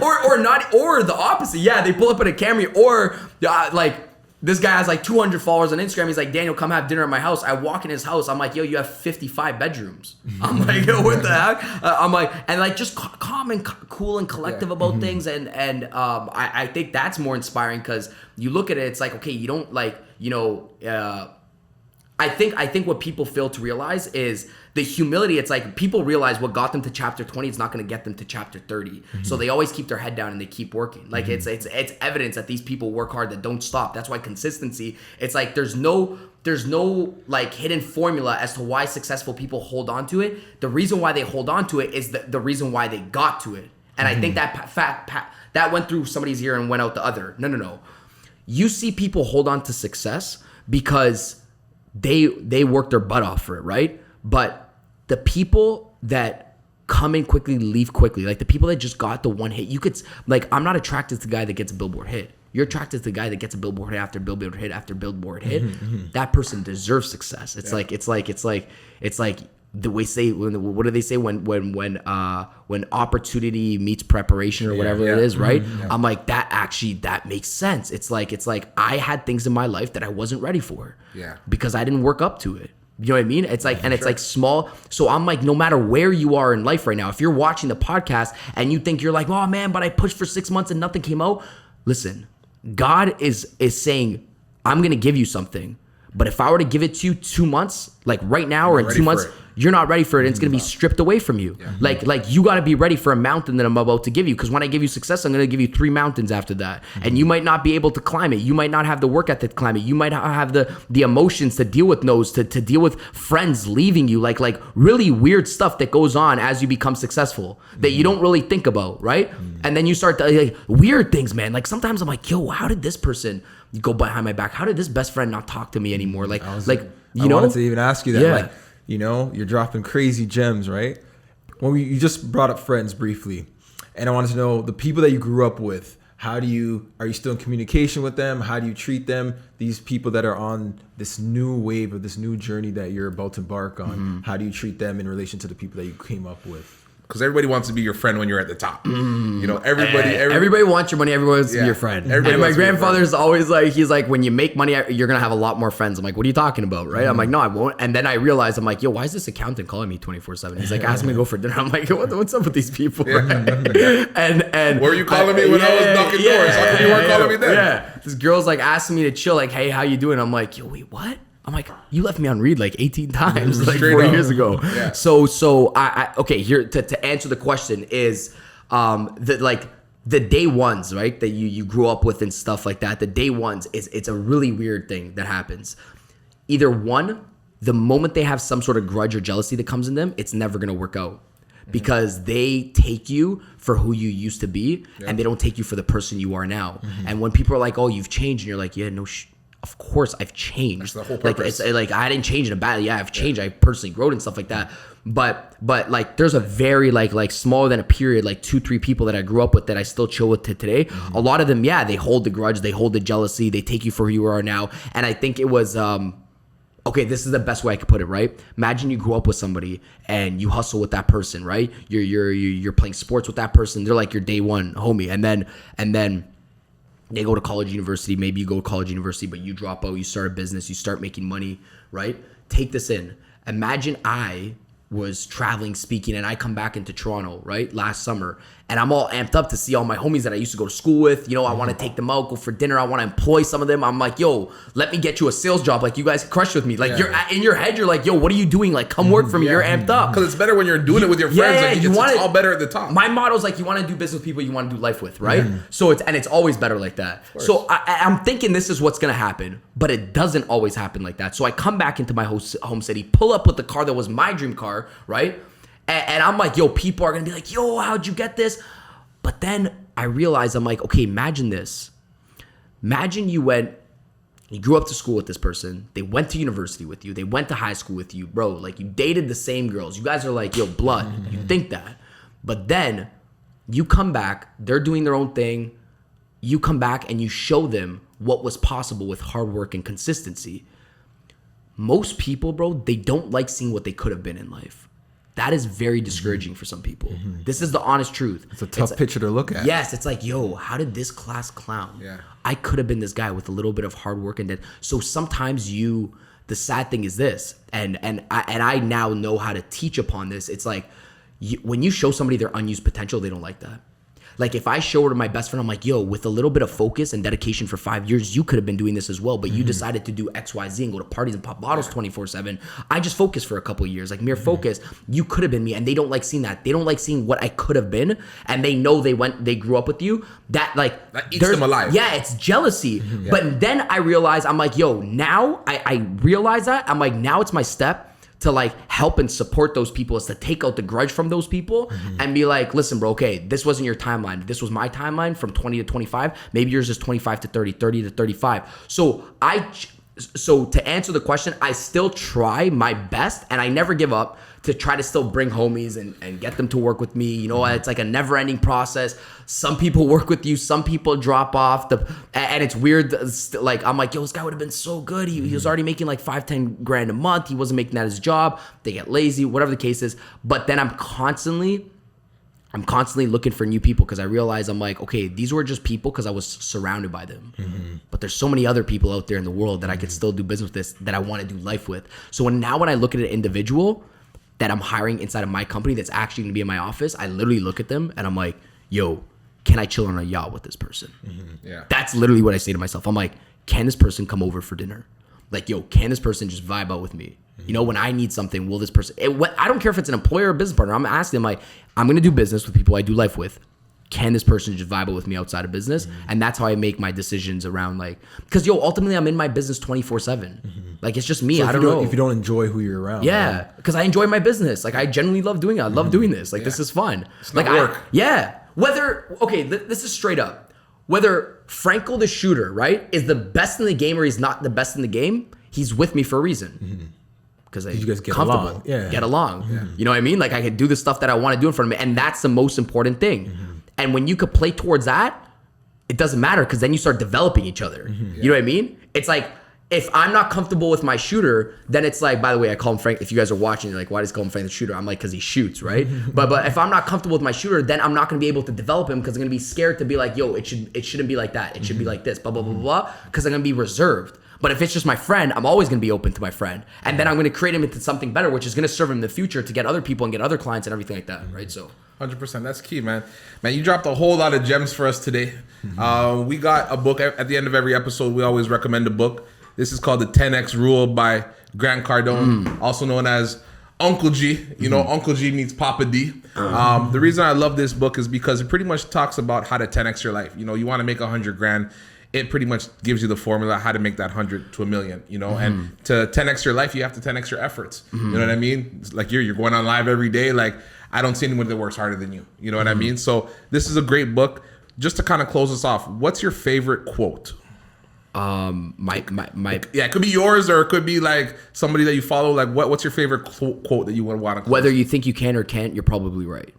Like, or the opposite. Yeah, they pull up in a Camry, or like. This guy has like 200 followers on Instagram. He's like, Daniel, come have dinner at my house. I walk in his house. I'm like, yo, you have 55 bedrooms. I'm like, yo, what the heck? I'm like, and like just calm and cool and collective about things. And I think that's more inspiring because you look at it, it's like, okay, you don't like, you know, I think what people fail to realize is the humility. It's like people realize what got them to chapter 20 is not going to get them to chapter 30. So they always keep their head down and they keep working. Like it's evidence that these people work hard, that don't stop. That's why consistency, it's like there's no like hidden formula as to why successful people hold on to it. The reason why they hold on to it is the reason why they got to it. And I think that went through somebody's ear and went out the other. No. You see people hold on to success because they work their butt off for it, right? But the people that come in quickly, leave quickly, like the people that just got the one hit, you could, like, I'm not attracted to the guy that gets a billboard hit. You're attracted to the guy that gets a billboard hit after billboard hit after billboard hit. That person deserves success. It's like the way say what do they say when opportunity meets preparation or whatever it is, right? I'm like, that makes sense. It's like I had things in my life that I wasn't ready for, because I didn't work up to it. You know what I mean? It's like, and it's like small. So I'm like, no matter where you are in life right now, if you're watching the podcast and you think you're like, oh man, but I pushed for 6 months and nothing came out. Listen, God is saying, I'm gonna give you something. But if I were to give it to you 2 months, like right now or in 2 months, you're not ready for it, and it's gonna be stripped away from you. Like you gotta be ready for a mountain that I'm about to give you. Because when I give you success, I'm gonna give you 3 mountains after that. And you might not be able to climb it. You might not have the work ethic to climb it. You might not have the emotions to deal with those, to deal with friends leaving you, like really weird stuff that goes on as you become successful that you don't really think about, right? And then you start to, like, weird things, man. Like sometimes I'm like, yo, how did this person go behind my back? How did this best friend not talk to me anymore? Like you know, I wanted to even ask you that. Like, you know, you're dropping crazy gems, right? Well, you just brought up friends briefly, and I wanted to know the people that you grew up with. Are you still in communication with them? How do you treat them? These people that are on this new wave of this new journey that you're about to embark on, how do you treat them in relation to the people that you came up with? Because everybody wants to be your friend when you're at the top. You know, everybody wants your money. Everybody wants to be your friend. And my grandfather's always like, he's like, when you make money, you're going to have a lot more friends. I'm like, what are you talking about? Right? I'm like, no, I won't. And then I realized, I'm like, yo, why is this accountant calling me 24/7? He's like, ask me to go for dinner. I'm like, what's up with these people? Right? And were you calling me when I was knocking doors? How come you weren't calling me then? Yeah. This girl's like asking me to chill. Like, hey, how you doing? I'm like, yo, wait, what? I'm like, you left me on read like 18 times, like 4 years ago. Yeah. So I okay, here to answer the question is the day ones, right? That you grew up with and stuff like that. The day ones it's a really weird thing that happens. Either one, the moment they have some sort of grudge or jealousy that comes in them, it's never gonna work out. Because they take you for who you used to be, and they don't take you for the person you are now. And when people are like, oh, you've changed, and you're like, yeah, no of course I've changed. That's the whole purpose. Like, it's like I didn't change in a bad. Yeah, I've changed. I personally grown and stuff like that. But like there's a very like smaller than a period, like 2-3 people that I grew up with that I still chill with to today. A lot of them, they hold the grudge, they hold the jealousy, they take you for who you are now. And I think it was okay, this is the best way I could put it, right? Imagine you grew up with somebody and you hustle with that person, right? You're playing sports with that person. They're like your day one homie, and then they go to college, university. Maybe you go to college, university, but you drop out, you start a business, you start making money, right? Take this in. Imagine I was traveling, speaking, and I come back into Toronto, right, last summer, and I'm all amped up to see all my homies that I used to go to school with. You know, I want to take them out, go for dinner. I want to employ some of them. I'm like, yo, let me get you a sales job. Like, you guys crush with me. Like, you're in your head, you're like, yo, what are you doing? Like, come work for me. You're amped up. Because it's better when you're doing it with your friends. Like, it's all better at the top. My motto is like, you want to do business with people you want to do life with, right? So it's always better like that. So I'm thinking this is what's gonna happen, but it doesn't always happen like that. So I come back into my home city, pull up with the car that was my dream car, right? And I'm like, yo, people are gonna be like, yo, how'd you get this? But then I realized, I'm like, okay, imagine this. Imagine you grew up to school with this person. They went to university with you. They went to high school with you, bro. Like, you dated the same girls. You guys are like, yo, blood. You think that. But then you come back. They're doing their own thing. You come back and you show them what was possible with hard work and consistency. Most people, bro, they don't like seeing what they could have been in life. That is very discouraging for some people. This is the honest truth. It's a tough picture to look at. Yes, it's like, yo, how did this class clown? Yeah. I could have been this guy with a little bit of hard work and then. So sometimes the sad thing is this, and I now know how to teach upon this. It's like when you show somebody their unused potential, they don't like that. Like, if I show her to my best friend, I'm like, yo, with a little bit of focus and dedication for 5 years, you could have been doing this as well, but you decided to do X, Y, Z and go to parties and pop bottles 24/7. I just focused for a couple of years, like mere focus. You could have been me, and they don't like seeing that. They don't like seeing what I could have been, and they know they grew up with you. That eats them alive. Yeah, it's jealousy. But then I realize, I'm like, yo, now I realize that. I'm like, now it's my step to like help and support those people, is to take out the grudge from those people and be like, listen, bro, okay, this wasn't your timeline. This was my timeline from 20 to 25. Maybe yours is 25 to 30, 30 to 35. So So to answer the question, I still try my best and I never give up to try to still bring homies and get them to work with me. You know, it's like a never ending process. Some people work with you, some people drop off and it's weird. Like, I'm like, yo, this guy would have been so good. He was already making like 5-10 grand a month. He wasn't making that his job. They get lazy, whatever the case is. But then I'm constantly looking for new people because I realize I'm like, okay, these were just people because I was surrounded by them. But there's so many other people out there in the world that I could still do business with this, that I want to do life with. So when I look at an individual that I'm hiring inside of my company that's actually going to be in my office, I literally look at them and I'm like, yo, can I chill on a yacht with this person? Yeah. That's literally what I say to myself. I'm like, can this person come over for dinner? Like, yo, can this person just vibe out with me? You know, when I need something, will this person... I don't care if it's an employer or business partner. I'm asking them, like, I'm going to do business with people I do life with. Can this person just vibe out with me outside of business? And that's how I make my decisions around, like... Because, yo, ultimately, I'm in my business 24/7. Like, it's just me. So I don't know. If you don't enjoy who you're around. Yeah, because I enjoy my business. Like, I genuinely love doing it. I love doing this. Like, this is fun. It's like, not work. Whether... Okay, this is straight up. Whether Franco the shooter, right, is the best in the game or he's not the best in the game, he's with me for a reason. Because you guys get comfortable, along. Yeah. get along. You know what I mean? Like, I could do the stuff that I want to do in front of me, and that's the most important thing. And when you could play towards that, it doesn't matter because then you start developing each other. You know what I mean? It's like, if I'm not comfortable with my shooter, then it's like, by the way, I call him Frank. If you guys are watching, you're like, why does he call him Frank the shooter? I'm like, because he shoots, right? But if I'm not comfortable with my shooter, then I'm not going to be able to develop him because I'm going to be scared to be like, yo, it shouldn't be like that. It should be like this, blah, blah, blah, blah, because I'm going to be reserved. But if it's just my friend, I'm always going to be open to my friend. And then I'm going to create him into something better, which is going to serve him in the future to get other people and get other clients and everything like that, right? So 100%. That's key, man. Man, you dropped a whole lot of gems for us today. We got a book at the end of every episode. We always recommend a book. This is called The 10X Rule by Grant Cardone, also known as Uncle G. You know, Uncle G meets Papa D. The reason I love this book is because it pretty much talks about how to 10X your life. You know, you want to make 100 grand. It pretty much gives you the formula how to make that 100 to a million, you know, and to 10X your life, you have to 10X your efforts. You know what I mean? It's like you're going on live every day. Like, I don't see anyone that works harder than you. You know what I mean? So this is a great book. Just to kind of close us off, what's your favorite quote? It could be yours or it could be like somebody that you follow. Like, what's your favorite quote that you would want to close? whether you think you can or can't, you're probably right.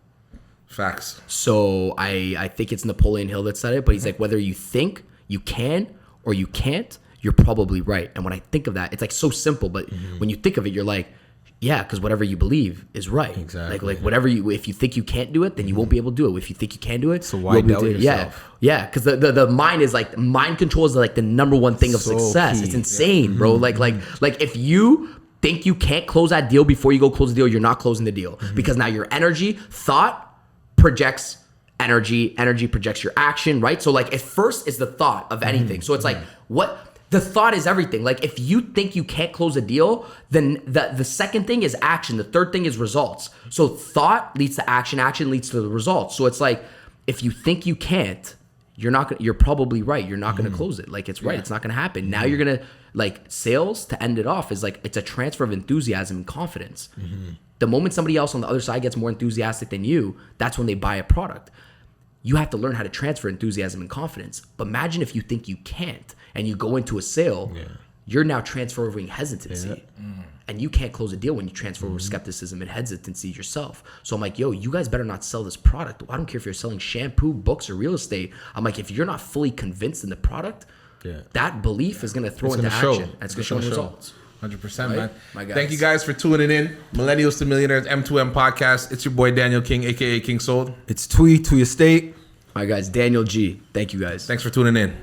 Facts. So I think it's Napoleon Hill that said it, but he's like, whether you think you can or you can't, you're probably right. And when I think of that, it's like so simple, but when you think of it, you're like, yeah, because whatever you believe is right. Exactly. Like whatever if you think you can't do it, then you won't be able to do it. If you think you can do it, so why doubt yourself? Yeah, because the mind is like, mind control is like the number one thing of So success. key. It's insane, bro. Like if you think you can't close that deal before you go close the deal, you're not closing the deal because now your thought projects energy projects your action, right? So like at first is the thought of anything. So it's like the thought is everything. Like if you think you can't close a deal, then the second thing is action. The third thing is results. So thought leads to action leads to the results. So it's like if you think you can't, you're probably right. You're not going to close it. Like it's right. It's not going to happen. Now you're going to like sales to end it off is like it's a transfer of enthusiasm and confidence. The moment somebody else on the other side gets more enthusiastic than you, that's when they buy a product. You have to learn how to transfer enthusiasm and confidence. But imagine if you think you can't and you go into a sale, you're now transferring hesitancy. And you can't close a deal when you transfer over skepticism and hesitancy yourself. So I'm like, yo, you guys better not sell this product. I don't care if you're selling shampoo, books, or real estate. I'm like, if you're not fully convinced in the product, that belief is going to throw into action. That's going to show results. 100%, Right? man. My guys. Thank you guys for tuning in. Millennials to Millionaires, M2M podcast. It's your boy Daniel King, aka King Sold. It's Twee to your state. My guys, Daniel G. Thank you guys. Thanks for tuning in.